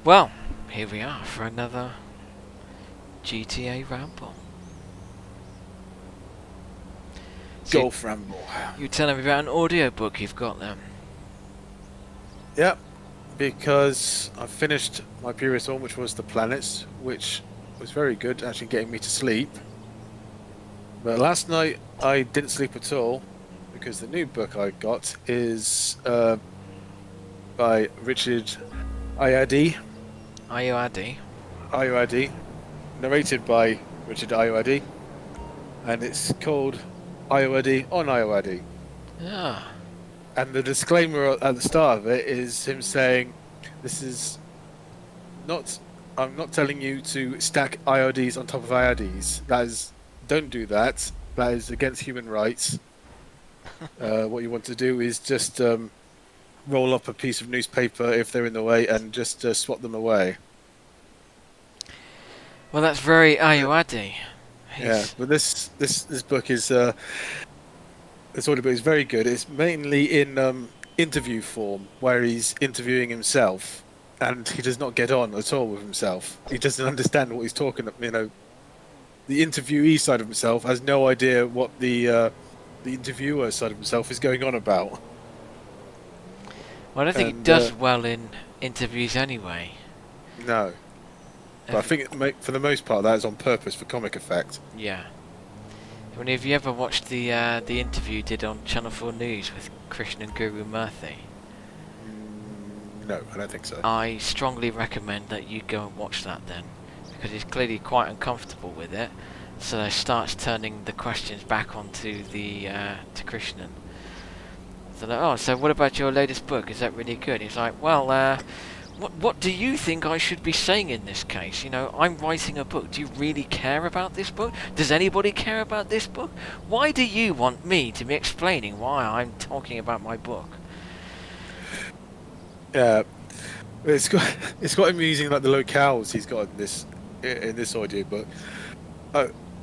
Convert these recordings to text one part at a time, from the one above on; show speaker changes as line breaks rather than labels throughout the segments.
Well, here we are for another GTA Ramble. So
Golf Ramble.
you telling me about an audiobook you've got then?
Yep, because I finished my previous one, which was The Planets, which was very good, actually getting me to sleep. But last night I didn't sleep at all, because the new book I got is by Richard Ayoade,
Ayoade.
Ayoade, narrated by Richard Ayoade, and it's called Ayoade on Ayoade.
Ah,
And the disclaimer at the start of it is him saying, "This is not. I'm not telling you to stack IODs on top of IODs. That is, don't do that. That is against human rights. What you want to do is just roll up a piece of newspaper if they're in the way and just swat them away."
well that's very Ayoade.
Yeah, but this book is this audiobook is very good. It's mainly in interview form, where he's interviewing himself, and he does not get on at all with himself. He doesn't understand what he's talking. The interviewee side of himself has no idea what the interviewer side of himself is going on about.
Well, I don't think he does well in interviews anyway.
No, but I think for the most part that is on purpose for comic effect.
Yeah. I mean, have you ever watched the interview he did on Channel 4 News with Krishnan and Guru Murthy?
No, I don't think so.
I strongly recommend that you go and watch that then, because he's clearly quite uncomfortable with it. So he starts turning the questions back onto the to Krishnan. So like, oh, so what about your latest book? Is that really good? He's like, well, what do you think I should be saying in this case? You know, I'm writing a book. Do you really care about this book? Does anybody care about this book? Why do you want me to be explaining why I'm talking about my book?
Yeah, it's quite amusing, like the locales he's got in this audiobook.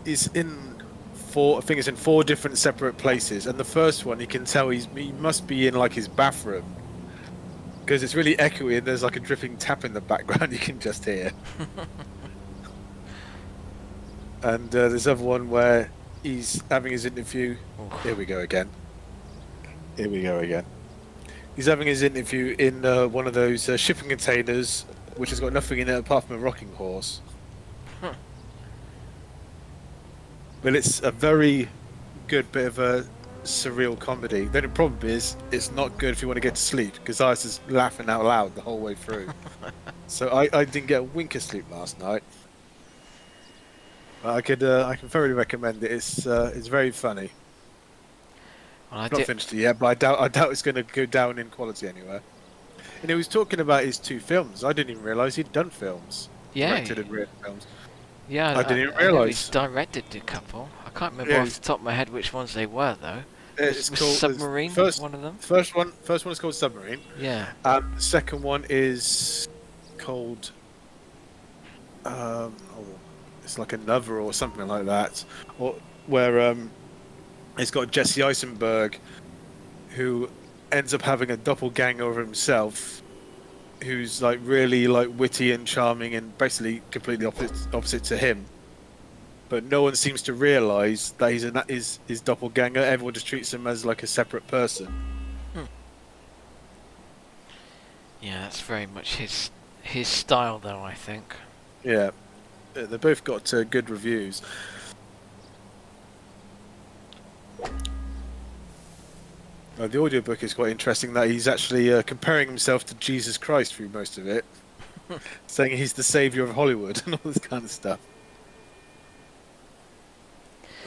He's in I think it's in 4 different separate places, and the first one you can tell he must be in like his bathroom, because it's really echoey and there's like a dripping tap in the background you can just hear. And there's other one where he's having his interview. Here we go again. Here we go again. He's having his interview in one of those shipping containers, which has got nothing in it apart from a rocking horse. But it's a very good bit of a surreal comedy. Then the problem is, it's not good if you want to get to sleep, because I was just laughing out loud the whole way through. So I didn't get a wink of sleep last night. I can thoroughly recommend it. It's very funny.
Well,
I've not finished it yet, but I doubt it's going to go down in quality anywhere. And he was talking about his 2 films. I didn't even realise he'd done films.
Yeah.
Directed and written films.
Yeah,
I didn't even
I know
realise.
he's directed a couple. I can't remember off the top of my head which ones they were though.
It's
Was
called
Submarine one of them?
First one is called Submarine.
Yeah.
The second one is called it's like Another or something like that, or where it's got Jesse Eisenberg, who ends up having a doppelganger of himself, who's like really like witty and charming and basically completely opposite to him. But no one seems to realise that he's his doppelganger. Everyone just treats him as like a separate person.
Yeah, that's very much his style though, I think.
Yeah, they both got good reviews. The audiobook is quite interesting, that he's actually comparing himself to Jesus Christ through most of it, saying he's the saviour of Hollywood and all this kind of stuff.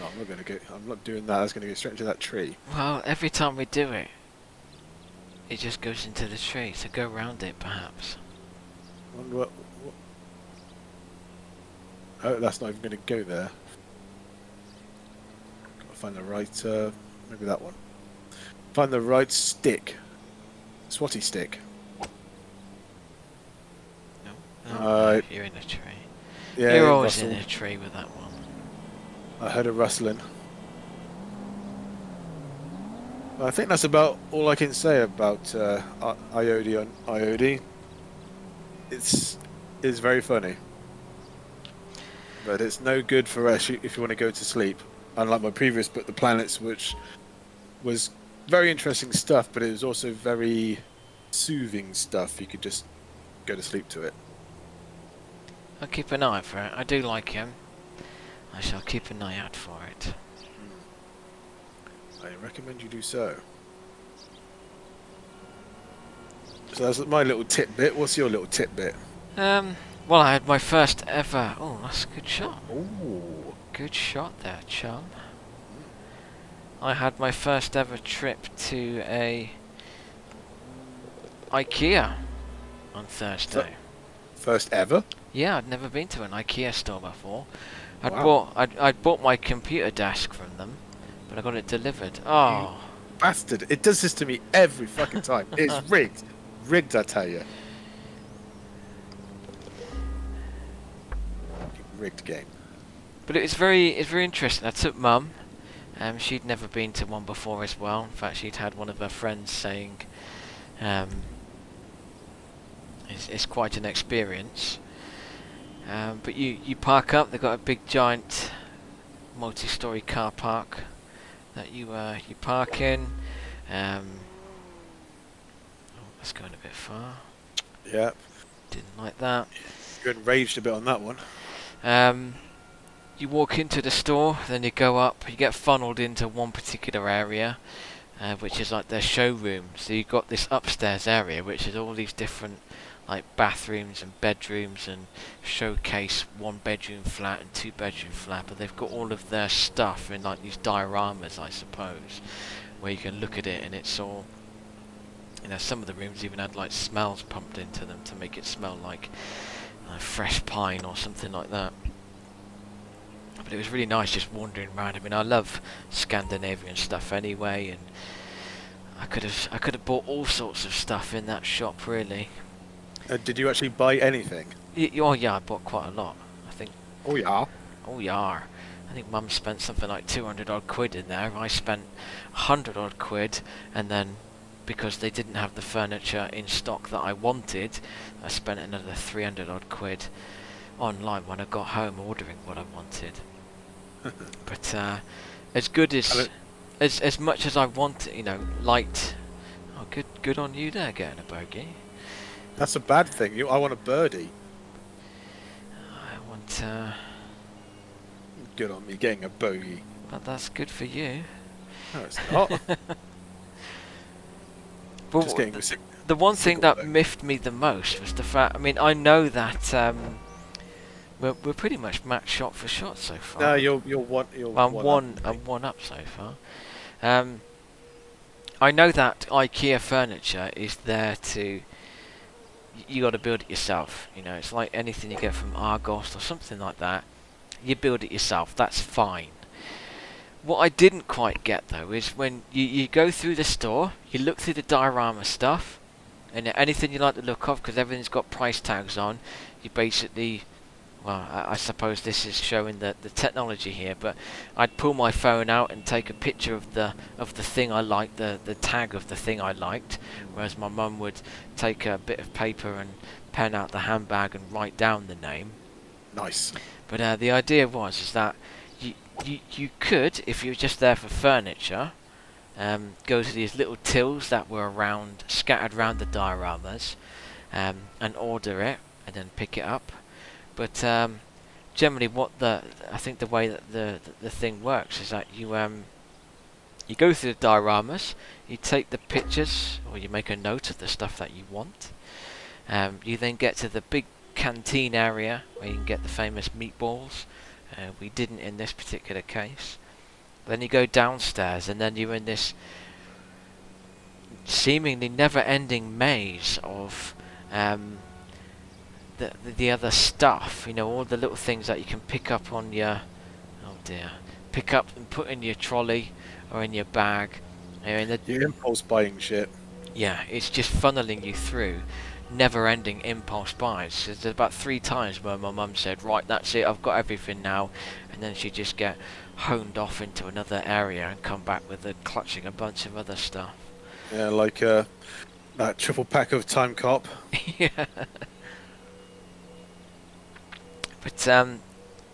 No, I'm not doing that. I was going to go straight into that tree.
Well, every time we do it, it just goes into the tree. So go round it, perhaps.
What? Oh, that's not even going to go there. Got to find the right. Maybe that one. Find the right stick. Swatty stick.
No, you're in a tree.
Yeah,
you're always in a tree with that one.
I heard a rustling. I think that's about all I can say about Ayoade on Ayoade. it's very funny, but it's no good for us if you want to go to sleep. Unlike my previous book, The Planets, which was very interesting stuff, but it was also very soothing stuff. You could just go to sleep to it.
I'll keep an eye out for it. I do like him. I shall keep an eye out for it.
I recommend you do so. So that's my little tidbit. What's your little tidbit?
Well, I had my first ever... Oh, that's a good shot.
Ooh.
Good shot there, chum. I had my first ever trip to a IKEA on Thursday.
First ever?
Yeah, I'd never been to an IKEA store before.
Wow.
I'd bought my computer desk from them, but I got it delivered. Oh,
Bastard. It does this to me every fucking time. It's rigged. Rigged, I tell you. Rigged game.
but it's very interesting. I took Mum. She'd never been to one before as well. In fact, she'd had one of her friends saying it's quite an experience. But you park up. They've got a big giant multi-story car park that you park in. Oh, that's going a bit far.
Yeah.
Didn't like that.
You enraged a bit on that one.
You walk into the store, then you go up. You get funneled into one particular area, which is like their showroom. So you've got this upstairs area, which is all these different like bathrooms and bedrooms and showcase 1-bedroom flat and 2-bedroom flat, but they've got all of their stuff in like these dioramas, I suppose, where you can look at it and it's all, you know, some of the rooms even had like smells pumped into them to make it smell like fresh pine or something like that. But it was really nice just wandering around. I mean, I love Scandinavian stuff anyway, and I could have bought all sorts of stuff in that shop really.
Did you actually buy anything?
Oh yeah, I bought quite a lot. I think.
Oh yeah.
Oh yeah. I think Mum spent something like 200 odd quid in there. I spent 100 odd quid, and then because they didn't have the furniture in stock that I wanted, I spent another 300 odd quid online when I got home ordering what I wanted. But as good as much as I want, you know, liked. Oh, good on you there, getting a bogey.
That's a bad thing. I want a birdie.
I want.
Good on me getting a bogey.
But that's good for you.
No, it's not.
But
Just getting
the one thing that miffed me the most was the fact. I mean, I know that we're pretty much matched shot for shot so far.
No, you're one.
I'm one up so far. I know that IKEA furniture is there to. You got to build it yourself. You know, it's like anything you get from Argos or something like that. You build it yourself. That's fine. What I didn't quite get though is when you go through the store, you look through the diorama stuff, and anything you like the look of, because everything's got price tags on. You basically, well, I suppose this is showing the technology here, but I'd pull my phone out and take a picture of the thing I liked, the tag of the thing I liked, whereas my mum would take a bit of paper and pen out the handbag and write down the name.
Nice.
But the idea is that you could, if you were just there for furniture, go to these little tills that were scattered around the dioramas, and order it and then pick it up. But generally, I think the way that the thing works is that you go through the dioramas, you take the pictures, or you make a note of the stuff that you want. You then get to the big canteen area where you can get the famous meatballs. We didn't in this particular case. Then you go downstairs, and then you're in this seemingly never-ending maze of the other stuff. You know, all the little things that you can pick up on your, pick up and put in your trolley or in your bag.
Your impulse buying shit.
Yeah, it's just funneling you through never-ending impulse buys. There's about 3 times where my mum said, right, that's it, I've got everything now, and then she'd just get honed off into another area and come back with clutching a bunch of other stuff.
Yeah, like that triple pack of Time Cop.
Yeah. But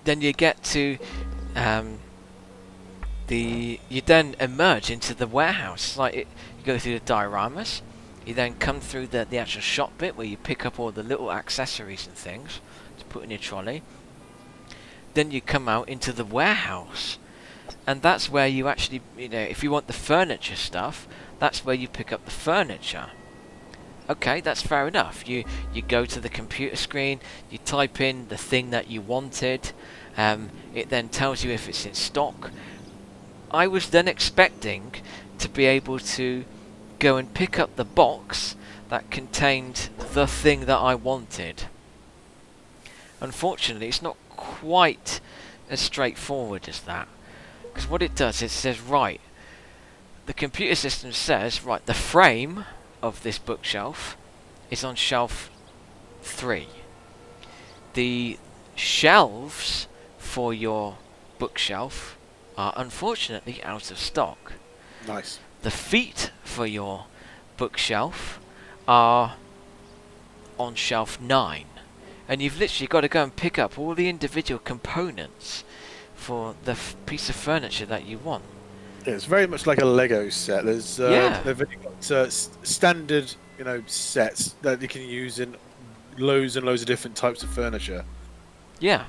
then you get to you then emerge into the warehouse. Like you go through the dioramas, you then come through the actual shop bit where you pick up all the little accessories and things to put in your trolley. Then you come out into the warehouse, and that's where you actually, if you want the furniture stuff, that's where you pick up the furniture. Okay, that's fair enough. You go to the computer screen, you type in the thing that you wanted, it then tells you if it's in stock. I was then expecting to be able to go and pick up the box that contained the thing that I wanted. Unfortunately, it's not quite as straightforward as that. Because what it does, it says, right, the computer system says, right, the frame of this bookshelf is on shelf 3. The shelves for your bookshelf are unfortunately out of stock.
Nice.
The feet for your bookshelf are on shelf 9. And you've literally got to go and pick up all the individual components for the piece of furniture that you want.
Yeah, it's very much like a Lego set. There's they've only got standard, sets that you can use in loads and loads of different types of furniture.
Yeah,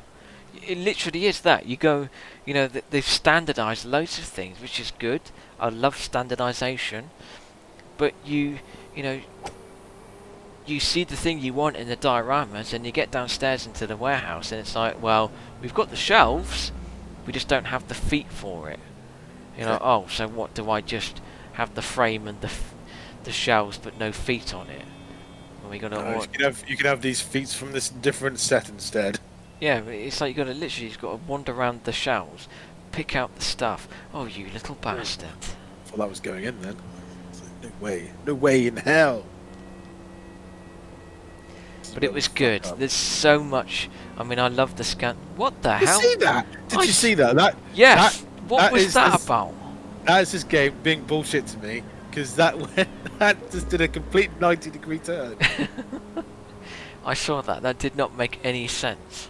it literally is that. You go, they've standardized loads of things, which is good. I love standardization, but you see the thing you want in the dioramas, and you get downstairs into the warehouse, and it's like, well, we've got the shelves, we just don't have the feet for it. Oh, so what, do I just have the frame and the shelves but no feet on it? Well, we gotta
you can have these feet from this different set instead.
Yeah, it's like you've got to wander around the shelves, pick out the stuff. Oh, you little bastard.
I thought that was going in then. No way in hell.
But it was good. There's so much. I mean, I love the scan. What the hell?
Did you see that? Did you see that?
Yes. What was that about?
That is this game being bullshit to me, because that just did a complete 90-degree turn.
I saw that. That did not make any sense.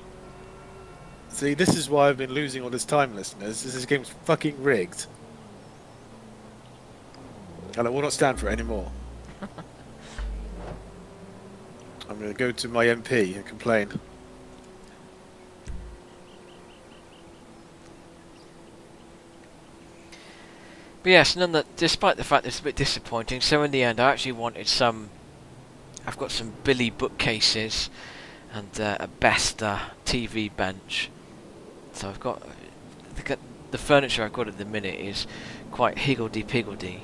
See, this is why I've been losing all this time, listeners. This game's fucking rigged. And I will not stand for it anymore. I'm going to go to my MP and complain.
But yes, despite the fact it's a bit disappointing, so in the end I actually wanted I've got some Billy bookcases and a Besta TV bench. So I've got the furniture I've got at the minute is quite higgledy-piggledy,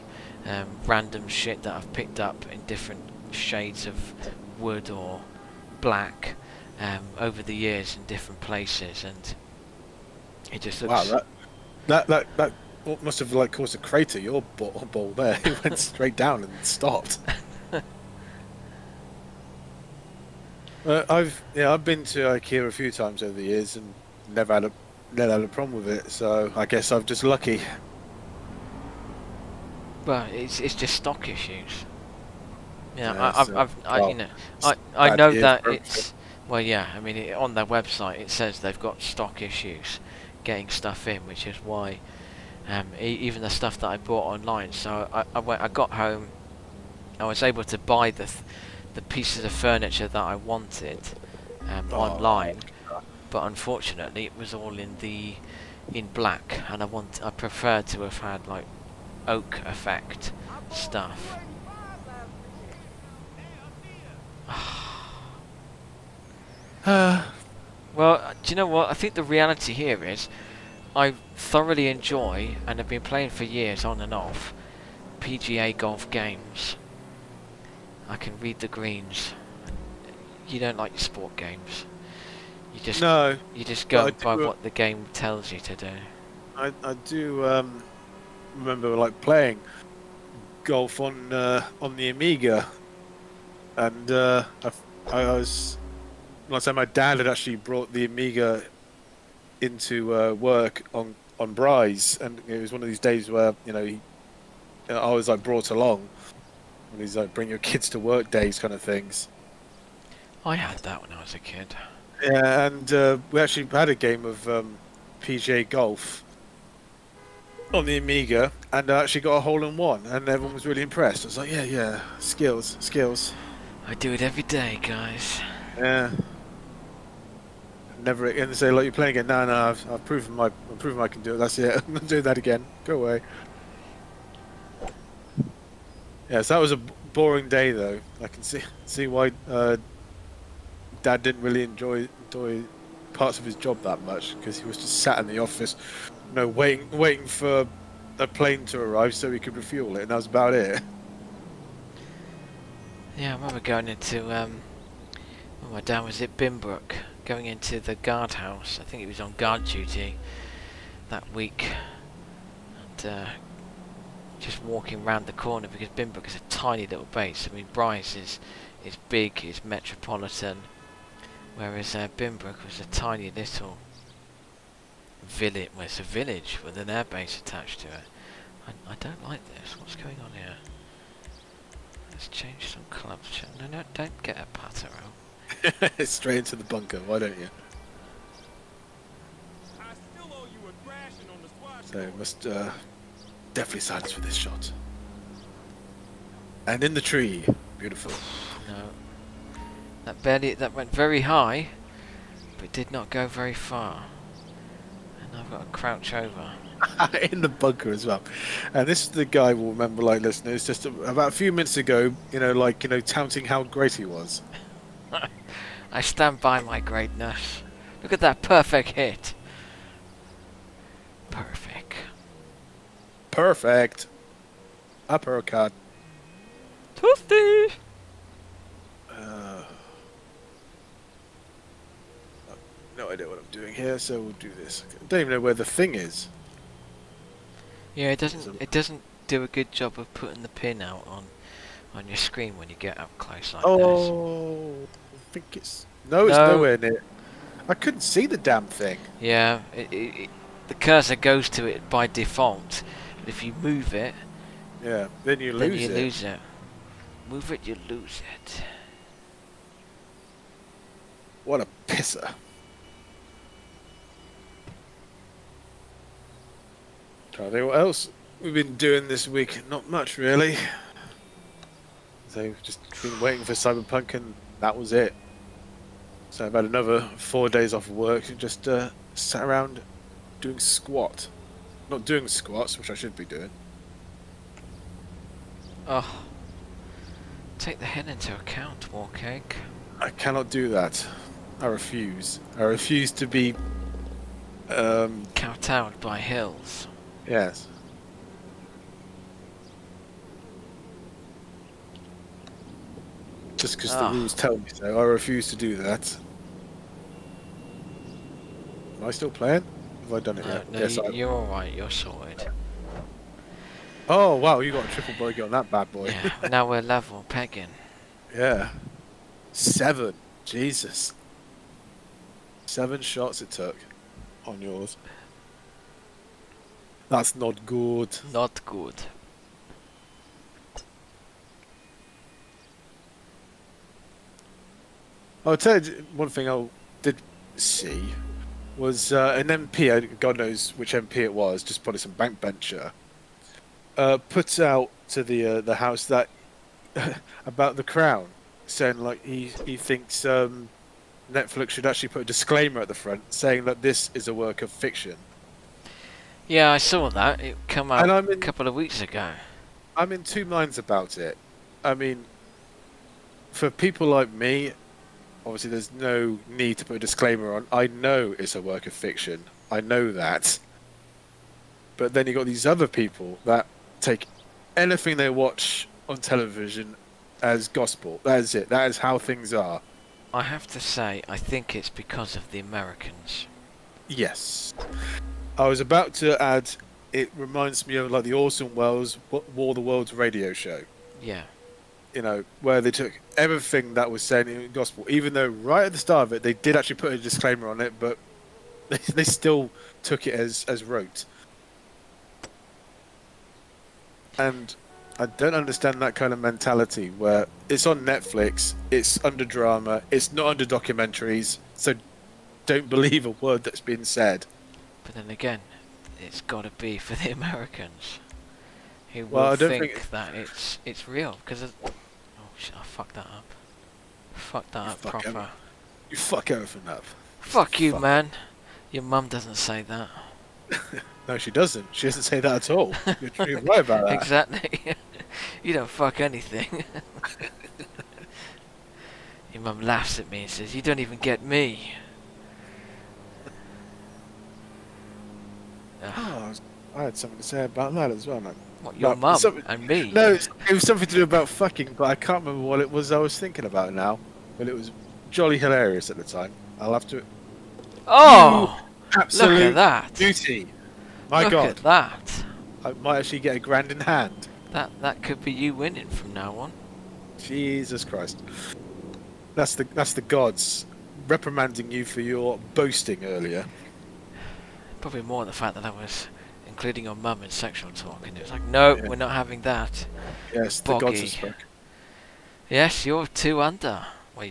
random shit that I've picked up in different shades of wood or black over the years in different places, and it just looks...
Wow, that must have caused a crater. Your ball there, it went straight down and stopped. I've been to IKEA a few times over the years and never had a problem with it. So I guess I'm just lucky.
Well, it's just stock issues. Yeah,
yeah,
I know that it's... Well, yeah, I mean, on their website it says they've got stock issues getting stuff in, which is why even the stuff that I bought online. So I got home, I was able to buy the pieces of furniture that I wanted online, but unfortunately it was all in black, and I preferred to have had like oak effect stuff. Well, do you know what? I think the reality here is I thoroughly enjoy, and have been playing for years on and off, PGA golf games. I can read the greens. You don't like sport games. You just go by what the game tells you to do.
I do remember playing golf on the Amiga, and I was... Last time my dad had actually brought the Amiga into work on Bryce, and it was one of these days where I was brought along. And he's bring your kids to work days kind of things.
I had that when I was a kid.
Yeah, and we actually had a game of PGA golf on the Amiga, and I actually got a hole in one, and everyone was really impressed. I was like, yeah, yeah, skills, skills.
I do it every day, guys.
Yeah. Never again. They say, like, you're playing again. No, no, I've proven I can do it. That's it. I'm gonna do that again. Go away. Yeah, so that was a boring day, though. I can see why Dad didn't really enjoy parts of his job that much, because he was just sat in the office, waiting for a plane to arrive so he could refuel it, and that was about it.
Yeah, I remember going into when my dad was at Bimbrook, going into the guardhouse. I think he was on guard duty that week, and just walking round the corner, because Bimbrook is a tiny little base. I mean, Bryce is big, is metropolitan, whereas Bimbrook was a tiny little village. Well, it's a village with an airbase attached to it. I don't like this. What's going on here? Let's change some clubs. No, don't get a putter out.
Straight into the bunker. Why don't you? So must definitely silence for this shot. And in the tree, beautiful.
No, that went very high, but did not go very far. And I've got to crouch over.
In the bunker as well. And this is the guy we'll remember, like, listeners, just about a few minutes ago, touting how great he was.
I stand by my greatness. Look at that perfect hit. Perfect.
Perfect. Uppercut.
Toasty!
No idea what I'm doing here, so we'll do this. I don't even know where the thing is.
Yeah, it doesn't do a good job of putting the pin out on your screen when you get up close like this.
Oh, I think it's... No, it's nowhere near. I couldn't see the damn thing.
Yeah, the cursor goes to it by default, but if you move it...
Yeah, then you lose it.
Move it, you lose it.
What a pisser. Trying to think what else we've been doing this week. Not much, really. So we've just been waiting for Cyberpunk, and that was it. So I've had another 4 days off of work and just sat around doing squat. Not doing squats, which I should be doing.
Oh. Take the hint into account, Warcake.
I cannot do that. I refuse. I refuse to be...
kowtowed by hills.
Yes. Just because the rules tell me so, I refuse to do that. Am I still playing? Have I done it yet?
No,
yes,
you're alright, you're sorted.
Oh, wow, you got a triple bogey on that bad boy.
Yeah, now we're level pegging.
Yeah. 7. Jesus. 7 shots it took on yours. That's not good.
Not good.
I'll tell you one thing I did see was an MP, God knows which MP it was, just probably some backbencher, put out to the house that about The Crown, saying like he thinks Netflix should actually put a disclaimer at the front saying that this is a work of fiction.
Yeah, I saw that. It came out a couple of weeks ago.
I'm in two minds about it. I mean, for people like me, obviously there's no need to put a disclaimer on. I know it's a work of fiction. I know that. But then you got these other people that take anything they watch on television as gospel. That is it. That is how things are.
I have to say, I think it's because of the Americans.
Yes. I was about to add, it reminds me of like the Orson Welles War of the Worlds radio show.
Yeah.
You know, where they took everything that was said in gospel, even though right at the start of it, they did actually put a disclaimer on it, but they still took it as rote. And I don't understand that kind of mentality where it's on Netflix, it's under drama, it's not under documentaries, so don't believe a word that's been said.
But then again, it's got to be for the Americans, who
Well,
will
I don't
think that it's real. Because oh shit, I fucked that up. Fucked that up proper.
You fuck everything up.
Fuck you, man. Your mum doesn't say that.
No, she doesn't. She doesn't say that at all. You're right about that.
Exactly. You don't fuck anything. Your mum laughs at me and says, "You don't even get me."
Oh, I had something to say about that as well, man.
What, your mum and me?
No, it was something to do about fucking, but I can't remember what it was I was thinking about now. But it was jolly hilarious at the time. I'll have to...
Oh!
Absolute
look at that!
beauty! My
look
God.
Look at that!
I might actually get a grand in hand.
That could be you winning from now on.
Jesus Christ. That's the gods reprimanding you for your boasting earlier.
Probably more the fact that I was including your mum in sexual talk, and it was like, no,
Yeah.
we're not having that.
Yes,
Boggy.
the gods have spoken.
Yes, you're 2 under. Well,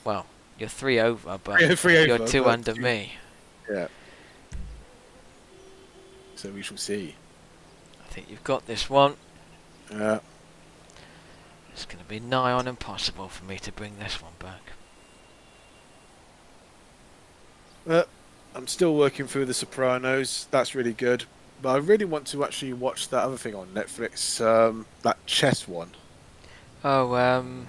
well, you're 3 over, but
Three
you're
over,
2
but
under me.
Yeah. So we shall see.
I think you've got this one.
Yeah.
It's going to be nigh on impossible for me to bring this one back.
I'm still working through The Sopranos. That's really good. But I really want to actually watch that other thing on Netflix, that chess one.
Oh,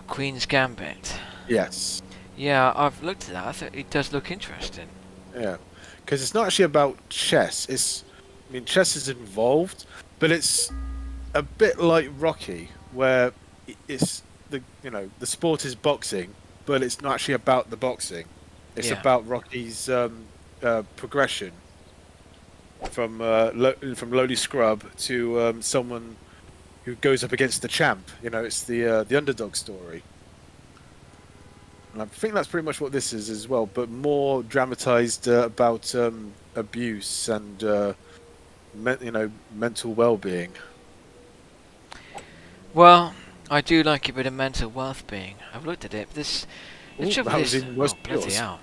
Queen's Gambit.
Yes.
Yeah, I've looked at that. I thought it does look interesting.
Yeah. Because it's not actually about chess. I mean, chess is involved, but it's a bit like Rocky, where it's the sport is boxing, but it's not actually about the boxing. It's about Rocky's progression from lowly scrub to someone who goes up against the champ. It's the underdog story. And I think that's pretty much what this is as well, but more dramatized about abuse and mental well-being.
Well, I do like a bit of mental wealth-being. I've looked at it. Bloody hell.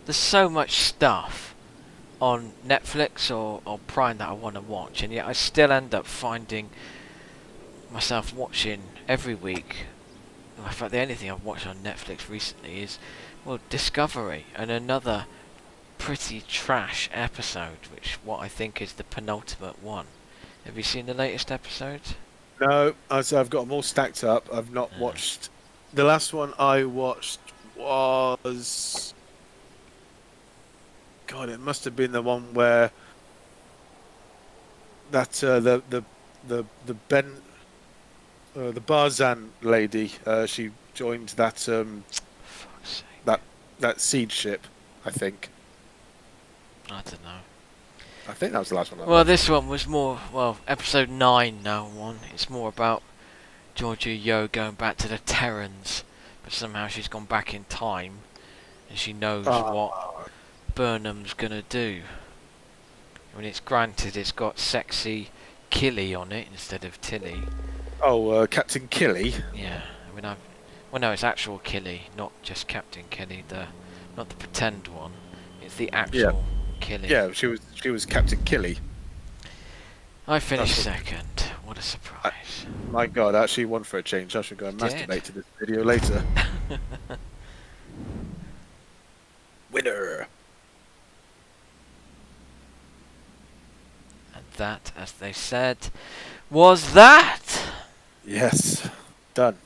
There's so much stuff on Netflix or Prime that I want to watch, and yet I still end up finding myself watching every week. In fact, the only thing I've watched on Netflix recently is, well, Discovery, and another pretty trash episode, which what I think is the penultimate one. Have you seen the latest episode?
No, I've got them all stacked up. I've not watched. The last one I watched was... God, it must have been the one where that the Barzan lady, she joined that that siege ship, I think.
I don't know.
I think that was the last one.
Well, this one was more, episode 9 now one. It's more about Georgia Yo going back to the Terrans, but somehow she's gone back in time, and she knows what Burnham's gonna do. I mean, it's granted it's got sexy Killy on it instead of Tilly.
Oh, Captain Killy.
Yeah, I mean, well, no, it's actual Killy, not just Captain Killy. Not the pretend one. It's the actual Killy.
Yeah, she was Captain Killy.
I finished second. What a surprise!
My God, I actually won for a change. I should go and masturbate to this video later. Winner.
And that, as they said, was that.
Yes, done.